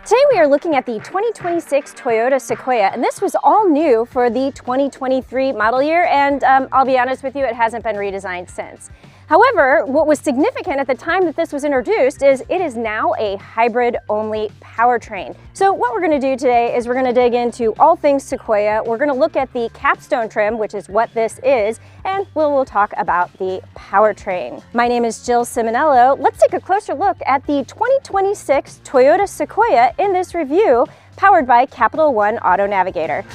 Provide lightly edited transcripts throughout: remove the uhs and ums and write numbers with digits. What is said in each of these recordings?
Today we are looking at the 2026 Toyota Sequoia, and this was all new for the 2023 model year, and I'll be honest with you, it hasn't been redesigned since. However, what was significant at the time that this was introduced is it is now a hybrid-only powertrain. So what we're going to do today is we're going to dig into all things Sequoia. We're going to look at the Capstone trim, which is what this is, and we'll talk about the powertrain. My name is Jill Ciminello. Let's take a closer look at the 2026 Toyota Sequoia in this review, powered by Capital One Auto Navigator.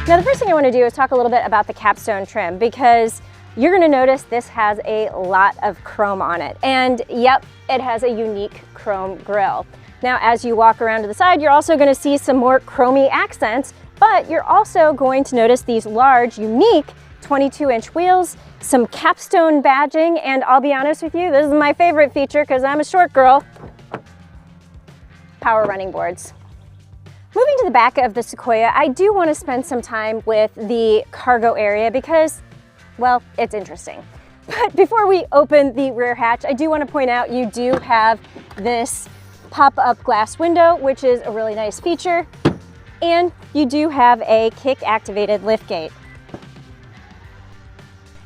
Now, the first thing I want to do is talk a little bit about the Capstone trim, because you're going to notice this has a lot of chrome on it. And yep, it has a unique chrome grille. Now, as you walk around to the side, you're also going to see some more chromy accents, but you're also going to notice these large, unique 22-inch wheels, some Capstone badging, and I'll be honest with you, this is my favorite feature because I'm a short girl, power running boards. Moving to the back of the Sequoia, I do want to spend some time with the cargo area because, well, it's interesting. But before we open the rear hatch, I do want to point out you do have this pop-up glass window, which is a really nice feature, and you do have a kick-activated liftgate.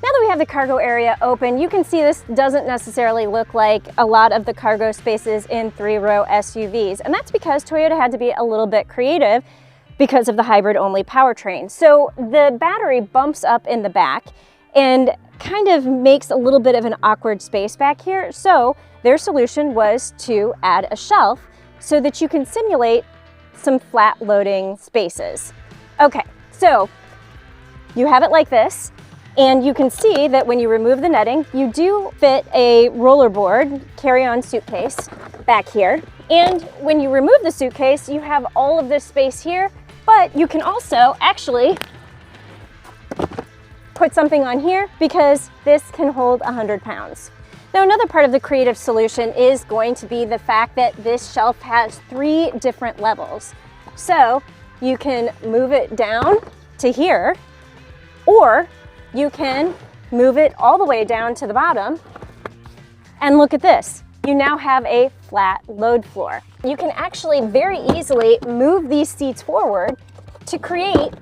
Now that we have the cargo area open, you can see this doesn't necessarily look like a lot of the cargo spaces in three-row SUVs, and that's because Toyota had to be a little bit creative because of the hybrid-only powertrain. So the battery bumps up in the back and kind of makes a little bit of an awkward space back here, so their solution was to add a shelf so that you can simulate some flat loading spaces. Okay, so you have it like this. And you can see that when you remove the netting, you do fit a rollerboard carry-on suitcase back here. And when you remove the suitcase, you have all of this space here, but you can also actually put something on here because this can hold 100 pounds. Now, another part of the creative solution is going to be the fact that this shelf has 3 different levels. So you can move it down to here, or you can move it all the way down to the bottom, and look at this. You now have a flat load floor. You can actually very easily move these seats forward to create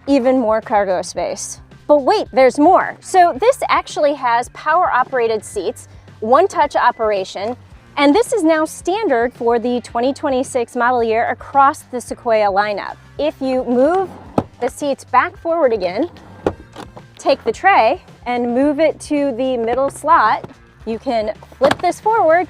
even more cargo space. But wait, there's more. So this actually has power-operated seats, one-touch operation, and this is now standard for the 2026 model year across the Sequoia lineup. If you move the seats back forward again, take the tray and move it to the middle slot, you can flip this forward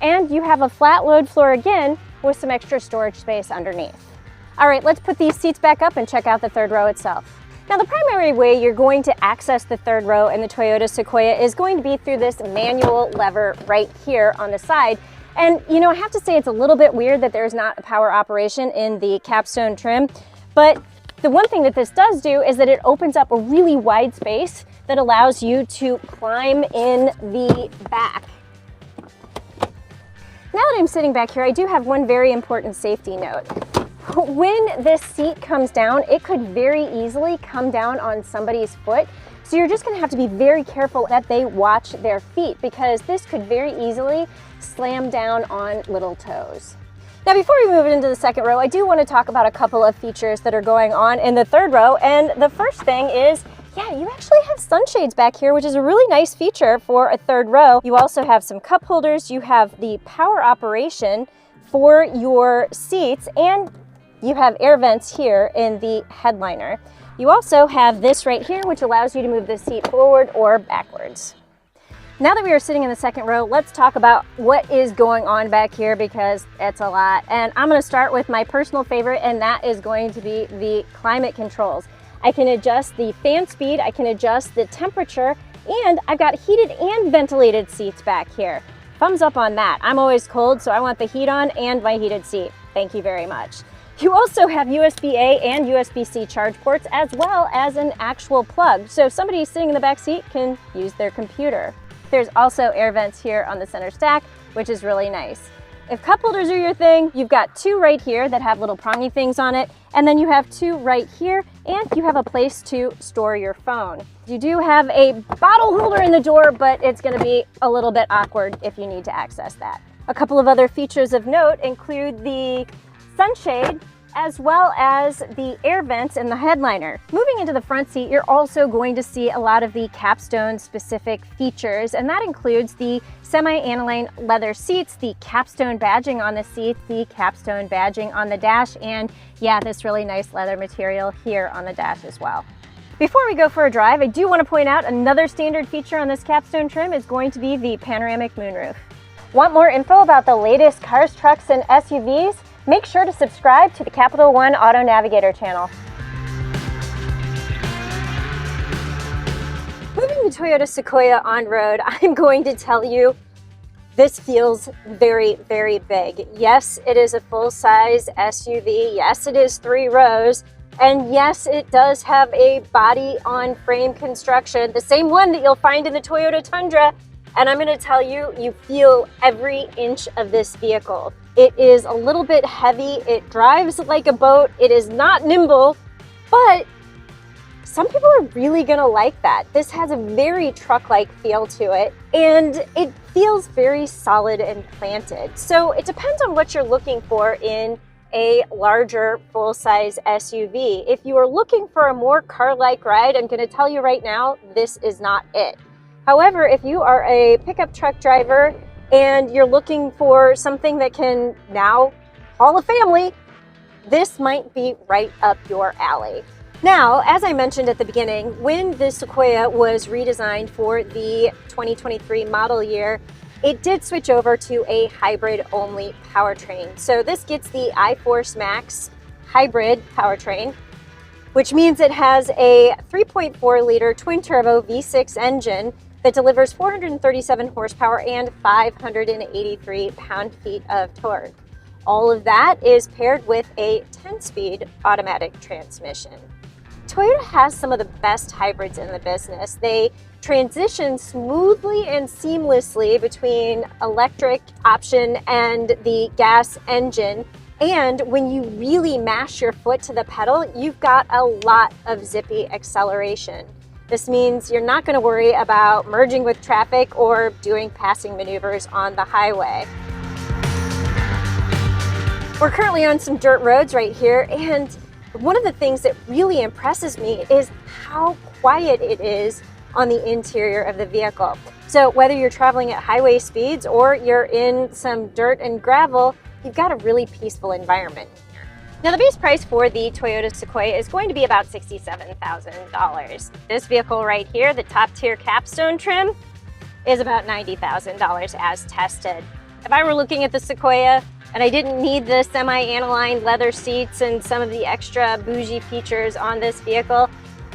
and you have a flat load floor again with some extra storage space underneath. All right, let's put these seats back up and check out the third row itself. Now, the primary way you're going to access the third row in the Toyota Sequoia is going to be through this manual lever right here on the side. And you know, I have to say it's a little bit weird that there's not a power operation in the Capstone trim, but the one thing that this does do is that it opens up a really wide space that allows you to climb in the back. Now that I'm sitting back here, I do have one very important safety note. When this seat comes down, it could very easily come down on somebody's foot. So you're just going to have to be very careful that they watch their feet, because this could very easily slam down on little toes. Now, before we move into the second row, I do want to talk about a couple of features that are going on in the third row. And the first thing is, yeah, you actually have sunshades back here, which is a really nice feature for a third row. You also have some cup holders. You have the power operation for your seats, and you have air vents here in the headliner. You also have this right here, which allows you to move the seat forward or backwards. Now that we are sitting in the second row, let's talk about what is going on back here, because it's a lot. And I'm going to start with my personal favorite, and that is going to be the climate controls. I can adjust the fan speed, I can adjust the temperature, and I've got heated and ventilated seats back here. Thumbs up on that. I'm always cold, so I want the heat on and my heated seat. Thank you very much. You also have USB-A and USB-C charge ports, as well as an actual plug. So if somebody sitting in the back seat can use their computer. There's also air vents here on the center stack, which is really nice. If cup holders are your thing, you've got two right here that have little prongy things on it, and then you have two right here, and you have a place to store your phone. You do have a bottle holder in the door, but it's gonna be a little bit awkward if you need to access that. A couple of other features of note include the sunshade, as well as the air vents in the headliner. Moving into the front seat, you're also going to see a lot of the Capstone specific features, and that includes the semi-aniline leather seats, the Capstone badging on the seats, the Capstone badging on the dash, and yeah, this really nice leather material here on the dash as well. Before we go for a drive, I do want to point out another standard feature on this Capstone trim is going to be the panoramic moonroof. Want more info about the latest cars, trucks, and SUVs? Make sure to subscribe to the Capital One Auto Navigator channel. Moving the Toyota Sequoia on-road, I'm going to tell you this feels very, very big. Yes, it is a full-size SUV. Yes, it is 3 rows. And yes, it does have a body-on-frame construction, the same one that you'll find in the Toyota Tundra. And I'm going to tell you, you feel every inch of this vehicle. It is a little bit heavy, it drives like a boat, it is not nimble, but some people are really gonna like that. This has a very truck-like feel to it, and it feels very solid and planted. So it depends on what you're looking for in a larger full-size SUV. If you are looking for a more car-like ride, I'm gonna tell you right now, this is not it. However, if you are a pickup truck driver and you're looking for something that can now haul a family, this might be right up your alley. Now, as I mentioned at the beginning, when the Sequoia was redesigned for the 2023 model year, it did switch over to a hybrid-only powertrain. So this gets the iForce MAX Hybrid Powertrain, which means it has a 3.4-liter twin-turbo V6 engine that delivers 437 horsepower and 583 pound-feet of torque. All of that is paired with a 10-speed automatic transmission. Toyota has some of the best hybrids in the business. They transition smoothly and seamlessly between electric option and the gas engine. And when you really mash your foot to the pedal, you've got a lot of zippy acceleration. This means you're not going to worry about merging with traffic or doing passing maneuvers on the highway. We're currently on some dirt roads right here, and one of the things that really impresses me is how quiet it is on the interior of the vehicle. So whether you're traveling at highway speeds or you're in some dirt and gravel, you've got a really peaceful environment. Now, the base price for the Toyota Sequoia is going to be about $67,000. This vehicle right here, the top tier Capstone trim, is about $90,000 as tested. If I were looking at the Sequoia and I didn't need the semi-aniline leather seats and some of the extra bougie features on this vehicle,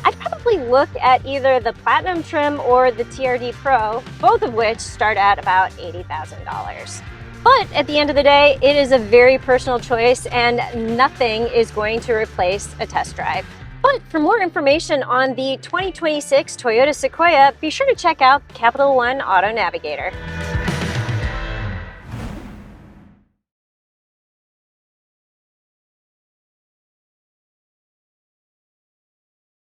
I'd probably look at either the Platinum trim or the TRD Pro, both of which start at about $80,000. But at the end of the day, it is a very personal choice and nothing is going to replace a test drive. But for more information on the 2026 Toyota Sequoia, be sure to check out Capital One Auto Navigator.